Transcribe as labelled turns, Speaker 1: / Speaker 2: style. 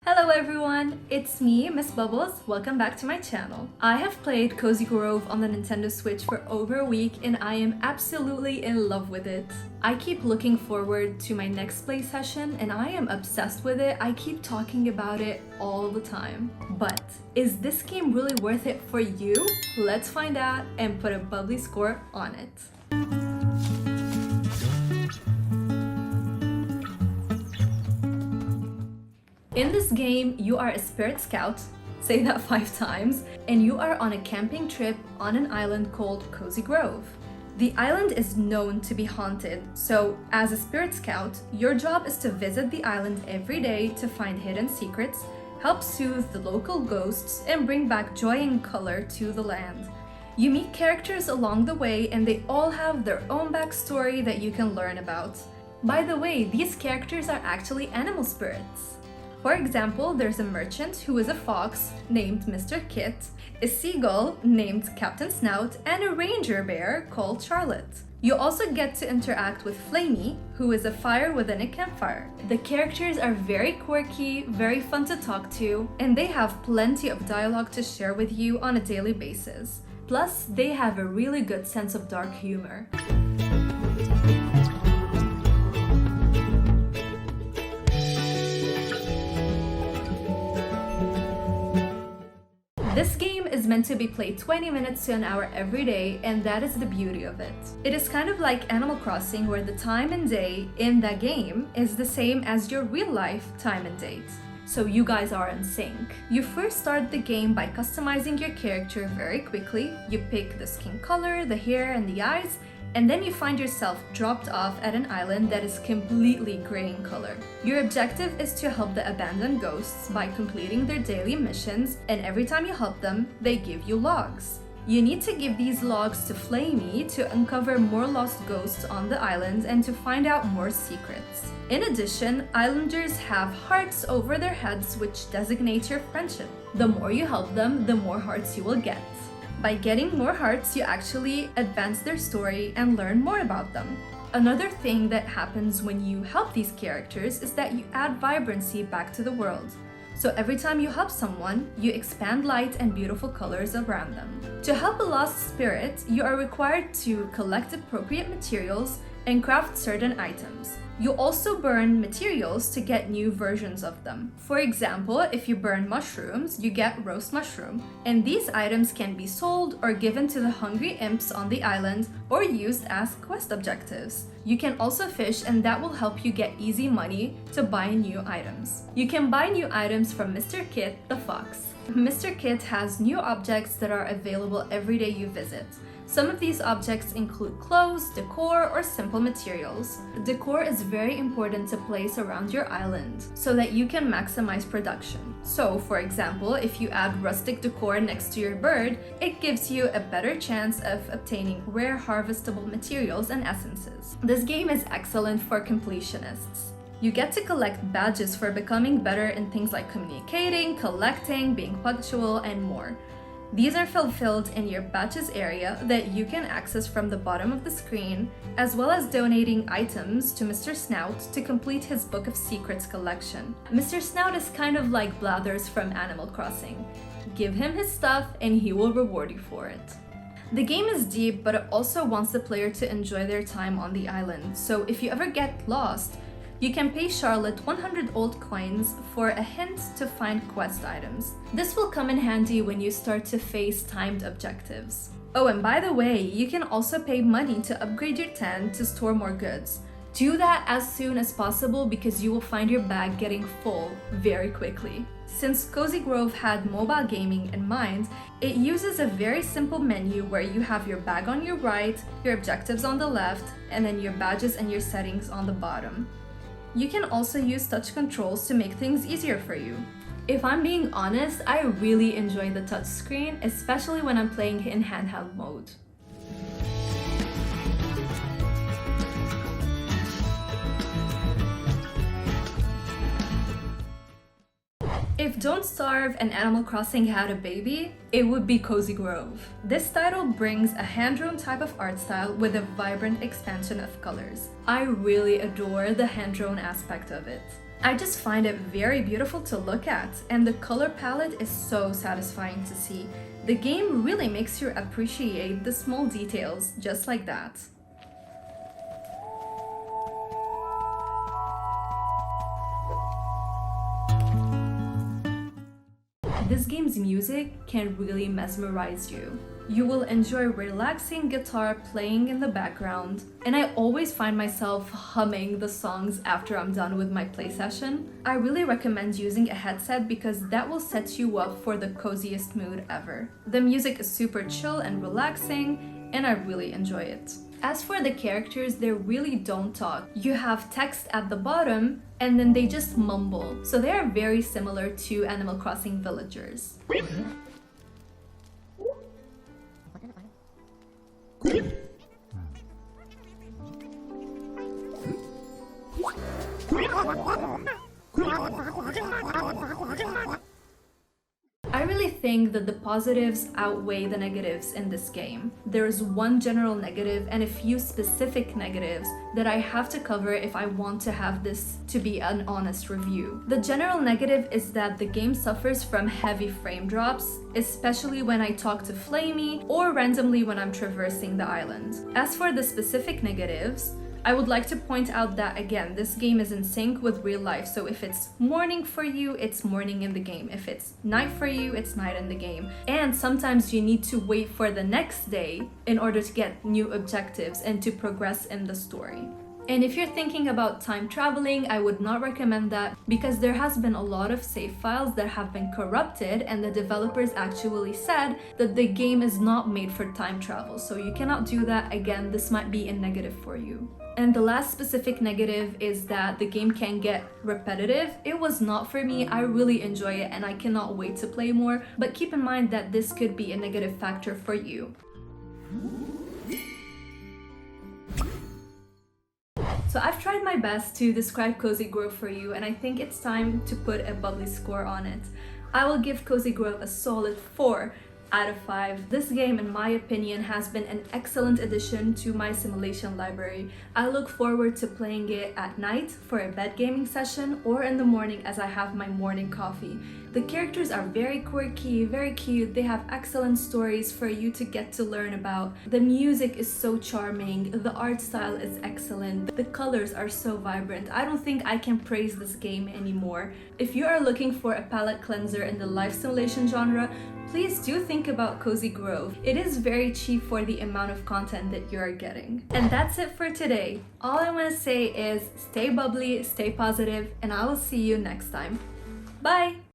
Speaker 1: Hello everyone, it's me, Miss Bubbles. Welcome back to my channel. I have played Cozy Grove on the Nintendo Switch for over a week and I am absolutely in love with it. I keep looking forward to my next play session and I am obsessed with it. I keep talking about it all the time. But is this game really worth it for you? Let's find out and put a bubbly score on it. In this game, you are a spirit scout, say that 5 times, and you are on a camping trip on an island called Cozy Grove. The island is known to be haunted, so as a spirit scout, your job is to visit the island every day to find hidden secrets, help soothe the local ghosts, and bring back joy and color to the land. You meet characters along the way and they all have their own backstory that you can learn about. By the way, these characters are actually animal spirits. For example, there's a merchant who is a fox named Mr. Kit, a seagull named Captain Snout, and a ranger bear called Charlotte. You also get to interact with Flamey, who is a fire within a campfire. The characters are very quirky, very fun to talk to, and they have plenty of dialogue to share with you on a daily basis. Plus, they have a really good sense of dark humor. This game is meant to be played 20 minutes to an hour every day, and that is the beauty of it. It is kind of like Animal Crossing, where the time and day in the game is the same as your real life time and date. So you guys are in sync. You first start the game by customizing your character very quickly. You pick the skin color, the hair, and the eyes, and then you find yourself dropped off at an island that is completely gray in color. Your objective is to help the abandoned ghosts by completing their daily missions, and every time you help them, they give you logs. You need to give these logs to Flamey to uncover more lost ghosts on the island and to find out more secrets. In addition, islanders have hearts over their heads which designate your friendship. The more you help them, the more hearts you will get. By getting more hearts, you actually advance their story and learn more about them. Another thing that happens when you help these characters is that you add vibrancy back to the world. So every time you help someone, you expand light and beautiful colors around them. To help a lost spirit, you are required to collect appropriate materials and craft certain items. You also burn materials to get new versions of them. For example, if you burn mushrooms, you get roast mushroom, and these items can be sold or given to the hungry imps on the island or used as quest objectives. You can also fish, and that will help you get easy money to buy new items. You can buy new items from Mr. Kit the Fox. Mr. Kit has new objects that are available every day you visit. Some of these objects include clothes, decor, or simple materials. Decor is very important to place around your island so that you can maximize production. So, for example, if you add rustic decor next to your bird, it gives you a better chance of obtaining rare harvestable materials and essences. This game is excellent for completionists. You get to collect badges for becoming better in things like communicating, collecting, being punctual, and more. These are fulfilled in your badges area that you can access from the bottom of the screen, as well as donating items to Mr. Snout to complete his Book of Secrets collection. Mr. Snout is kind of like Blathers from Animal Crossing. Give him his stuff and he will reward you for it. The game is deep, but it also wants the player to enjoy their time on the island, so if you ever get lost, you can pay Charlotte 100 old coins for a hint to find quest items. This will come in handy when you start to face timed objectives. Oh, and by the way, you can also pay money to upgrade your tent to store more goods. Do that as soon as possible because you will find your bag getting full very quickly. Since Cozy Grove had mobile gaming in mind, it uses a very simple menu where you have your bag on your right, your objectives on the left, and then your badges and your settings on the bottom. You can also use touch controls to make things easier for you. If I'm being honest, I really enjoy the touch screen, especially when I'm playing in handheld mode. If Don't Starve and Animal Crossing had a baby, it would be Cozy Grove. This title brings a hand-drawn type of art style with a vibrant expansion of colors. I really adore the hand-drawn aspect of it. I just find it very beautiful to look at, and the color palette is so satisfying to see. The game really makes you appreciate the small details just like that. This game's music can really mesmerize you. You will enjoy relaxing guitar playing in the background, and I always find myself humming the songs after I'm done with my play session. I really recommend using a headset because that will set you up for the coziest mood ever. The music is super chill and relaxing, and I really enjoy it. As for the characters, they really don't talk. You have text at the bottom, and then they just mumble. So they are very similar to Animal Crossing villagers. I really think that the positives outweigh the negatives in this game. There is one general negative and a few specific negatives that I have to cover if I want to have this to be an honest review. The general negative is that the game suffers from heavy frame drops, especially when I talk to Flamey or randomly when I'm traversing the island. As for the specific negatives, I would like to point out that, again, this game is in sync with real life, so if it's morning for you, it's morning in the game. If it's night for you, it's night in the game. And sometimes you need to wait for the next day in order to get new objectives and to progress in the story. And if you're thinking about time traveling, I would not recommend that because there has been a lot of save files that have been corrupted, and the developers actually said that the game is not made for time travel, so you cannot do that. Again, this might be a negative for you. And the last specific negative is that the game can get repetitive. It was not for me. I really enjoy it and I cannot wait to play more, but keep in mind that this could be a negative factor for you. So I've tried my best to describe Cozy Grove for you, and I think it's time to put a bubbly score on it. I will give Cozy Grove a solid 4 out of 5. This game, in my opinion, has been an excellent addition to my simulation library. I look forward to playing it at night for a bed gaming session or in the morning as I have my morning coffee. The characters are very quirky, very cute. They have excellent stories for you to get to learn about. The music is so charming. The art style is excellent. The colors are so vibrant. I don't think I can praise this game anymore. If you are looking for a palate cleanser in the life simulation genre, please do think about Cozy Grove. It is very cheap for the amount of content that you are getting. And that's it for today. All I want to say is stay bubbly, stay positive, and I will see you next time. Bye!